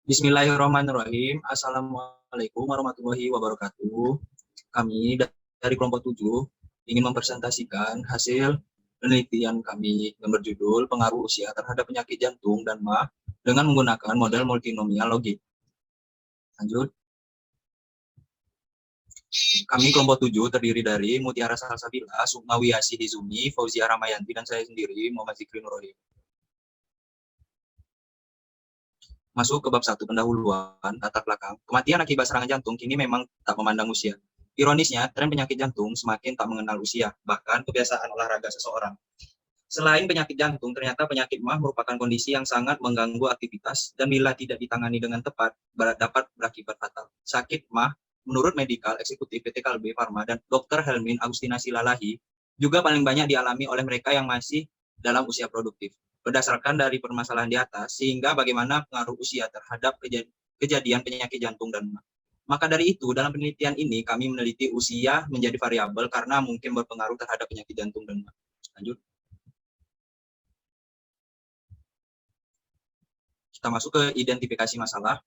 Bismillahirrahmanirrahim. Assalamualaikum warahmatullahi wabarakatuh. Kami dari kelompok 7 ingin mempresentasikan hasil penelitian kami yang berjudul pengaruh usia terhadap penyakit jantung dan MA dengan menggunakan model multinomial logik. Lanjut. Kami kelompok 7 terdiri dari Mutiara Salsabila, Sukmawiyasi Hizumi, Fauzia Ramayanti, dan saya sendiri, Muhammad Zikri Nurrohim. Masuk ke bab 1 pendahuluan, latar belakang. Kematian akibat serangan jantung kini memang tak memandang usia. Ironisnya, tren penyakit jantung semakin tak mengenal usia, bahkan kebiasaan olahraga seseorang. Selain penyakit jantung, ternyata penyakit MA merupakan kondisi yang sangat mengganggu aktivitas dan bila tidak ditangani dengan tepat, dapat berakibat fatal. Sakit MA, menurut Medical Eksekutif PT Kalbe Farma dan Dr. Helmin Agustina Silalahi, juga paling banyak dialami oleh mereka yang masih dalam usia produktif. Berdasarkan dari permasalahan di atas, sehingga bagaimana pengaruh usia terhadap kejadian penyakit jantung dan MA. Maka dari itu, dalam penelitian ini kami meneliti usia menjadi variabel karena mungkin berpengaruh terhadap penyakit jantung dan MA. Lanjut. Kita masuk ke identifikasi masalah.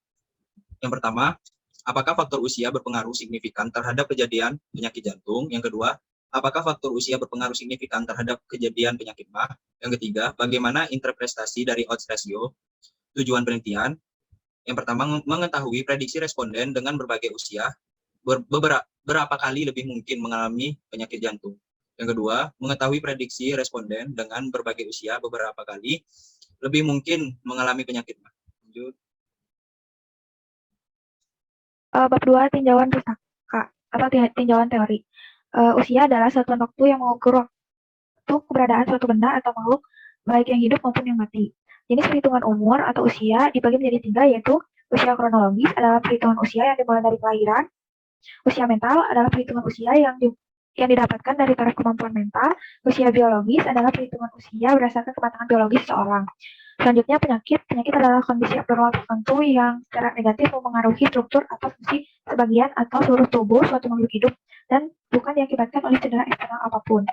Yang pertama, apakah faktor usia berpengaruh signifikan terhadap kejadian penyakit jantung? Yang kedua, apakah faktor usia berpengaruh signifikan terhadap kejadian penyakit MA? Yang ketiga, bagaimana interpretasi dari odds ratio? Tujuan penelitian. Yang pertama, mengetahui prediksi responden dengan berbagai usia berapa kali lebih mungkin mengalami penyakit jantung. Yang kedua, mengetahui prediksi responden dengan berbagai usia beberapa kali lebih mungkin mengalami penyakit MA. Lanjut. Bab 2 tinjauan pusaka atau tinjauan teori. Usia adalah satuan waktu yang mengukur waktu keberadaan suatu benda atau makhluk, baik yang hidup maupun yang mati. Jenis perhitungan umur atau usia dibagi menjadi 3, yaitu usia kronologis adalah perhitungan usia yang dimulai dari kelahiran, usia mental adalah perhitungan usia yang didapatkan dari taraf kemampuan mental, usia biologis adalah perhitungan usia berdasarkan kematangan biologis seseorang. Selanjutnya penyakit. Penyakit adalah kondisi abnormal tertentu yang secara negatif mempengaruhi struktur atau fungsi sebagian atau seluruh tubuh suatu makhluk hidup dan bukan diakibatkan oleh cedera eksternal apapun.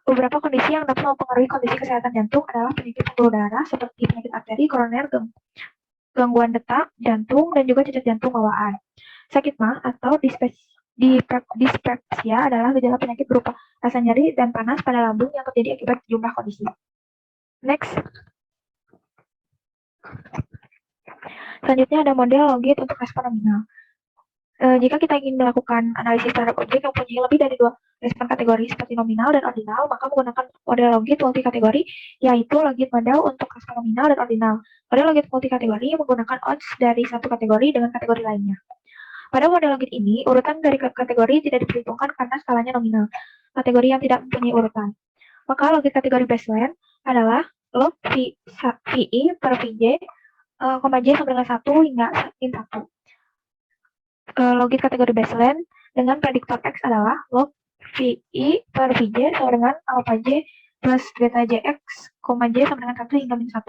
Beberapa kondisi yang dapat mempengaruhi kondisi kesehatan jantung adalah penyakit pembuluh darah seperti penyakit arteri, koroner, gangguan detak jantung, dan juga cacat jantung bawaan. Sakit MA atau dispepsia adalah gejala penyakit berupa rasa nyeri dan panas pada lambung yang terjadi akibat sejumlah kondisi. Next. Selanjutnya ada model logit untuk respon nominal. Jika kita ingin melakukan analisis terhadap objek yang mempunyai lebih dari 2 respon kategori seperti nominal dan ordinal, maka menggunakan model logit multikategori, yaitu logit model untuk respon nominal dan ordinal. Model logit multikategori menggunakan odds dari satu kategori dengan kategori lainnya. Pada model logit ini, urutan dari kategori tidak diperhitungkan karena skalanya nominal. Kategori yang tidak mempunyai urutan. Maka logit kategori baseline adalah log VI per VJ, J sama dengan 1 hingga sin 1. Logit kategori baseline dengan prediktor X adalah log VI per VJ sama dengan alpha J plus beta JX, J sama dengan 1 hingga min 1.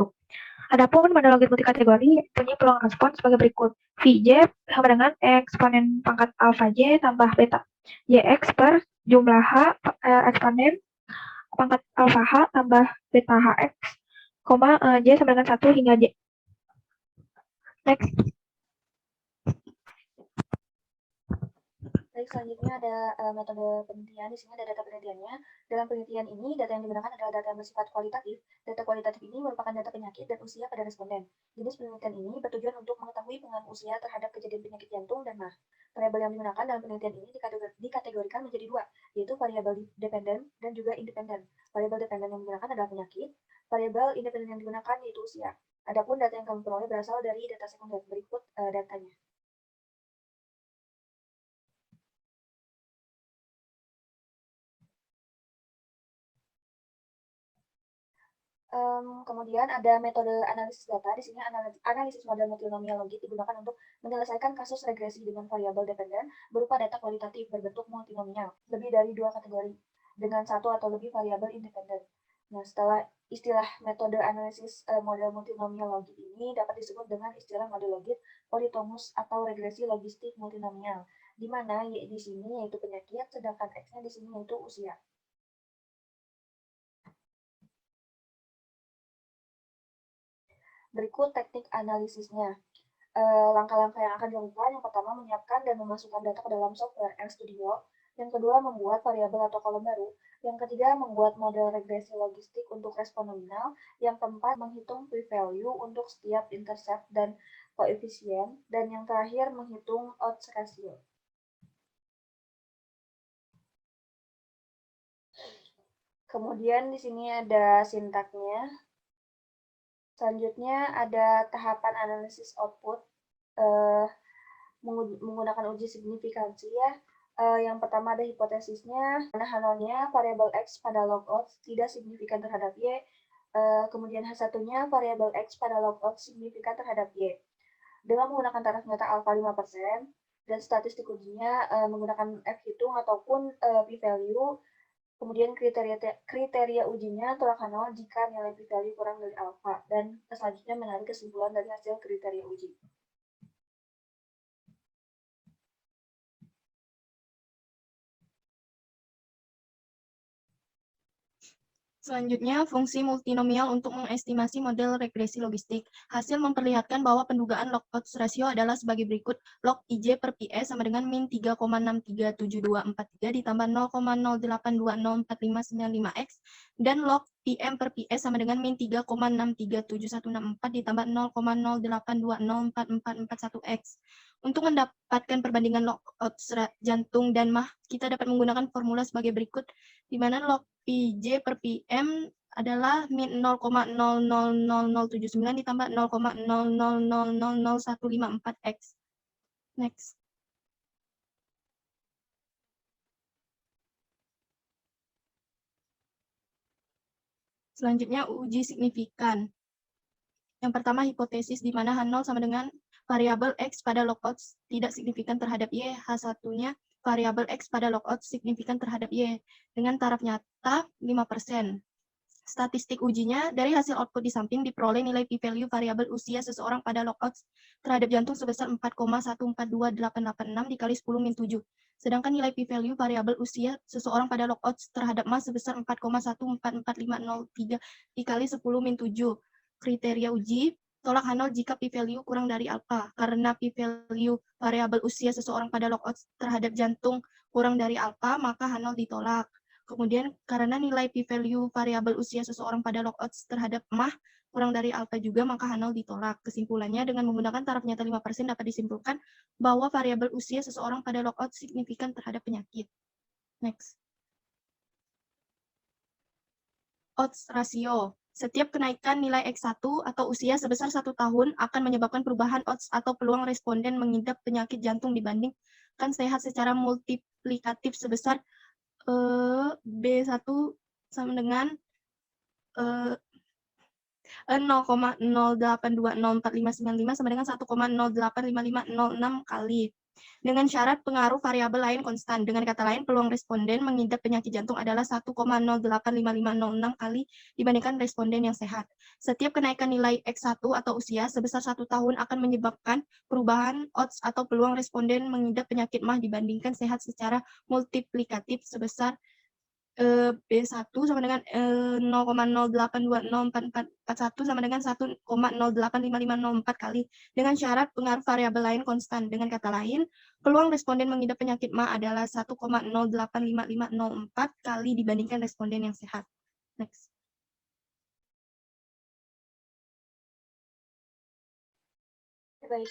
Adapun pada logit multikategori punya peluang respon sebagai berikut. VJ sama dengan eksponen pangkat alpha J tambah beta JX per jumlah H eksponen pangkat alpha H tambah beta HX, J sama dengan 1 hingga J. Next. Baik, selanjutnya ada metode penelitian. Di sini ada data penelitiannya. Dalam penelitian ini, data yang digunakan adalah data yang bersifat kualitatif. Data kualitatif ini merupakan data penyakit dan usia pada responden. Jenis penelitian ini bertujuan untuk mengetahui pengaruh usia terhadap kejadian penyakit jantung dan MA. Variabel yang digunakan dalam penelitian ini dikategorikan menjadi 2, yaitu variabel dependen dan juga independen. Variabel dependen yang digunakan adalah penyakit. Variabel independen yang digunakan yaitu usia. Adapun data yang kami peroleh berasal dari data sekunder. Berikut datanya. Kemudian ada metode analisis data. Di sini analisis model multinomial logit digunakan untuk menyelesaikan kasus regresi dengan variabel dependen berupa data kualitatif berbentuk multinomial, lebih dari 2 kategori, dengan 1 atau lebih variabel independen. Nah, setelah istilah metode analisis model multinomial logit ini dapat disebut dengan istilah model logit politomus atau regresi logistik multinomial, di mana di sini yaitu penyakit, sedangkan X-nya di sini yaitu usia. Berikut teknik analisisnya. Langkah-langkah yang akan dilakukan, yang pertama menyiapkan dan memasukkan data ke dalam software RStudio, yang kedua membuat variabel atau kolom baru, yang ketiga membuat model regresi logistik untuk respon nominal, yang keempat menghitung p-value untuk setiap intercept dan koefisien, dan yang terakhir menghitung odds ratio. Kemudian di sini ada sintaknya. Selanjutnya ada tahapan analisis output menggunakan uji signifikansi ya. Yang pertama ada hipotesisnya, mana H0-nya variabel X pada log odds tidak signifikan terhadap Y. Kemudian H1-nya variabel X pada log odds signifikan terhadap Y. Dengan menggunakan taraf nyata alfa 5%, dan statistik ujinya menggunakan F hitung ataupun p-value. Kemudian kriteria ujinya tolak H0 jika nilai p-value kurang dari alfa, dan selanjutnya menarik kesimpulan dari hasil kriteria uji. Selanjutnya, fungsi multinomial untuk mengestimasi model regresi logistik. Hasil memperlihatkan bahwa pendugaan log odds ratio adalah sebagai berikut. Log IJ per PS sama dengan min 3,637243 ditambah 0,08204595X, dan log PM per PS sama dengan min 3,637164 ditambah 0,08204441X. Untuk mendapatkan perbandingan log odds jantung dan MAH, kita dapat menggunakan formula sebagai berikut, di mana log PJ per PM adalah min 0,000079 ditambah 0,00000154X. Next. Selanjutnya uji signifikan. Yang pertama hipotesis di mana H0 sama dengan variabel X pada log odds tidak signifikan terhadap Y, H1-nya variabel X pada log odds signifikan terhadap Y dengan taraf nyata 5%. Statistik ujinya, dari hasil output di samping diperoleh nilai p-value variabel usia seseorang pada log odds terhadap jantung sebesar 4,142886 dikali 10 min 7. Sedangkan nilai p-value variabel usia seseorang pada log odds terhadap MAH sebesar 4,144503 dikali 10 min 7. Kriteria uji, tolak H0 jika p-value kurang dari alfa. Karena p-value variabel usia seseorang pada log odds terhadap jantung kurang dari alfa, maka H0 ditolak. Kemudian, karena nilai p-value variabel usia seseorang pada log odds terhadap MAH kurang dari alfa juga, maka H0 ditolak. Kesimpulannya, dengan menggunakan taraf nyata 5% dapat disimpulkan bahwa variabel usia seseorang pada log odds signifikan terhadap penyakit. Next. Odds ratio. Setiap kenaikan nilai X1 atau usia sebesar 1 tahun akan menyebabkan perubahan odds atau peluang responden mengidap penyakit jantung dibandingkan sehat secara multiplikatif sebesar B1 sama dengan 0,08204595 sama dengan 1,085506 kali. Dengan syarat pengaruh variabel lain konstan. Dengan kata lain, peluang responden mengidap penyakit jantung adalah 1,085506 kali dibandingkan responden yang sehat. Setiap kenaikan nilai X1 atau usia sebesar 1 tahun akan menyebabkan perubahan odds atau peluang responden mengidap penyakit MAH dibandingkan sehat secara multiplikatif sebesar B1 sama dengan 0,08204441 sama dengan 1,085504 kali, dengan syarat pengaruh variabel lain konstan. Dengan kata lain, peluang responden mengidap penyakit MAH adalah 1,085504 kali dibandingkan responden yang sehat. Next. Baik,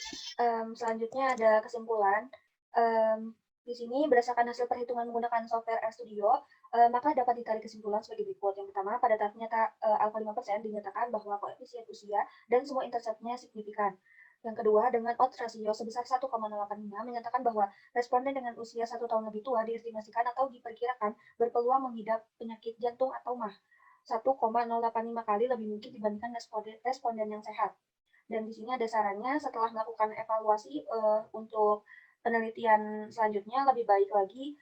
selanjutnya ada kesimpulan. Di sini berdasarkan hasil perhitungan menggunakan software RStudio, maka dapat ditarik kesimpulan sebagai berikut. Yang pertama, pada taraf nyata alfa 5% dinyatakan bahwa koefisien usia dan semua interceptnya signifikan. Yang kedua, dengan odds ratio sebesar 1,085 menyatakan bahwa responden dengan usia 1 tahun lebih tua diestimasikan atau diperkirakan berpeluang mengidap penyakit jantung atau MAH 1,085 kali lebih mungkin dibandingkan responden yang sehat. Dan di sini ada sarannya, setelah melakukan evaluasi untuk penelitian selanjutnya lebih baik lagi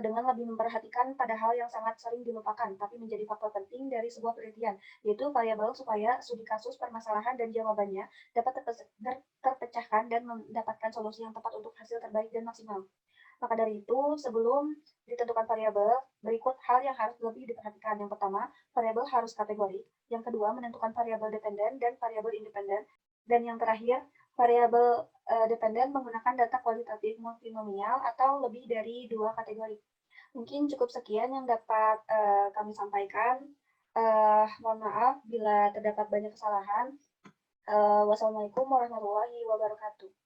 dengan lebih memperhatikan pada hal yang sangat sering dilupakan, tapi menjadi faktor penting dari sebuah penelitian, yaitu variabel supaya studi kasus, permasalahan, dan jawabannya dapat terpecahkan dan mendapatkan solusi yang tepat untuk hasil terbaik dan maksimal. Maka dari itu, sebelum ditentukan variabel, berikut hal yang harus lebih diperhatikan. Yang pertama, variabel harus kategori. Yang kedua, menentukan variabel dependen dan variabel independen. Dan yang terakhir, variabel dependen menggunakan data kualitatif multinomial atau lebih dari 2 kategori. Mungkin cukup sekian yang dapat kami sampaikan. Mohon maaf bila terdapat banyak kesalahan. Wassalamualaikum warahmatullahi wabarakatuh.